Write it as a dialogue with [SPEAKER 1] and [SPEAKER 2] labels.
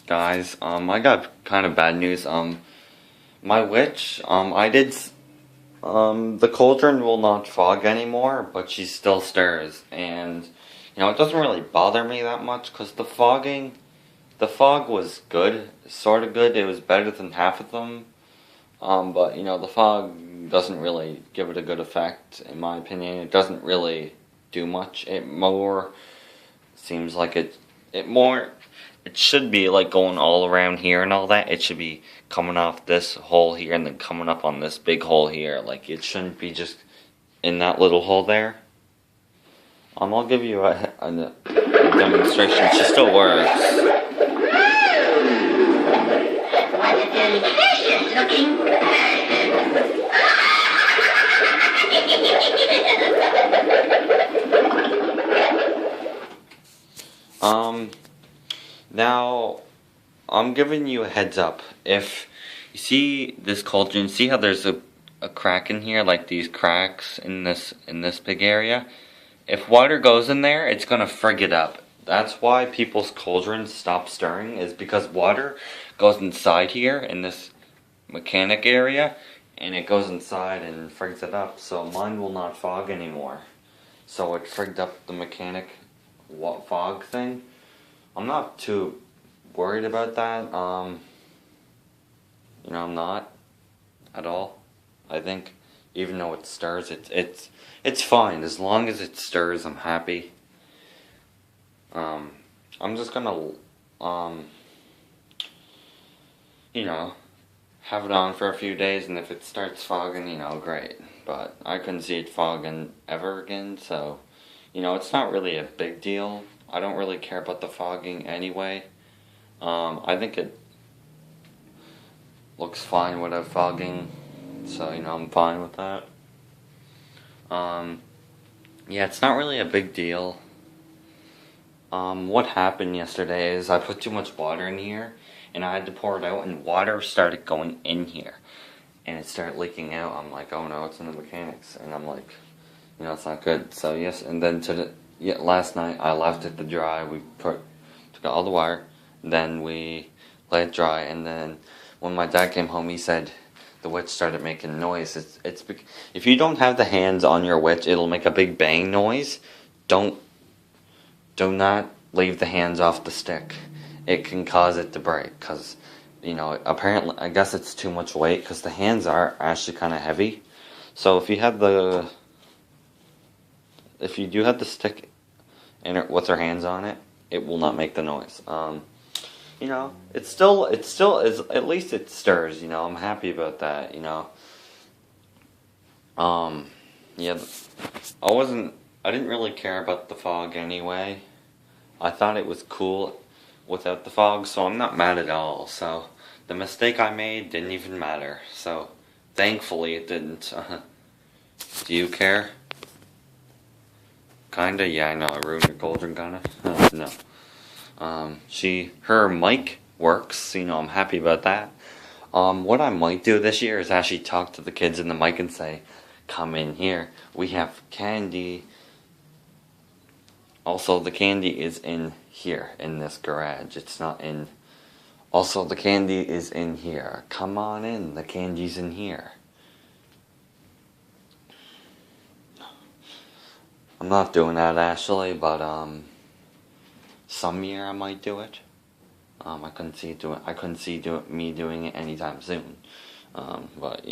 [SPEAKER 1] Guys, I got kind of bad news. My witch, the cauldron will not fog anymore, but she still stirs, and, it doesn't really bother me that much, because the fog was good, sort of good, it was better than half of them, but, the fog doesn't really give it a good effect, in my opinion. It doesn't really do much. It more seems like it should be like going all around here and all that. It should be coming off this hole here and then coming up on this big hole here. Like, it shouldn't be just in that little hole there. I'll give you a demonstration. She still works.
[SPEAKER 2] What a delicious looking
[SPEAKER 1] Now, I'm giving you a heads up. If you see this cauldron, see how there's a crack in here, like these cracks in this big area? If water goes in there, it's gonna frig it up. That's why people's cauldrons stop stirring, is because water goes inside here in this mechanic area, and it goes inside and frigs it up. So mine will not fog anymore. So it frigged up the mechanic fog thing. I'm not too worried about that. I'm not at all. I think even though it stirs, it's fine as long as it stirs. I'm happy. I'm just gonna have it on for a few days, and if it starts fogging, great. But I couldn't see it fogging ever again, so it's not really a big deal. I don't really care about the fogging anyway. I think it looks fine without fogging, so I'm fine with that. Yeah, it's not really a big deal. What happened yesterday is I put too much water in here, and I had to pour it out, and water started going in here, and it started leaking out. I'm like, oh no, it's in the mechanics, and I'm like, it's not good. So yes, and then last night I left it to dry. We took out all the wire, then we let it dry, and then when my dad came home, he said the witch started making noise. If you don't have the hands on your witch, it'll make a big bang noise. Do not leave the hands off the stick. It can cause it to break, because apparently, I guess it's too much weight, because the hands are actually kind of heavy. So if you do have the stick in it with her hands on it, it will not make the noise. It still is, at least it stirs, I'm happy about that, yeah, I didn't really care about the fog anyway. I thought it was cool without the fog, so I'm not mad at all. So the mistake I made didn't even matter, so thankfully it didn't. Do you care? Kinda, yeah, I know, I ruined your cauldron, kinda. No. Her mic works, I'm happy about that. What I might do this year is actually talk to the kids in the mic and say, come in here, we have candy. Also, the candy is in here, in this garage, it's not in... Also, the candy is in here, come on in, the candy's in here. I'm not doing that actually, but some year I might do it. I couldn't see me doing it anytime soon. But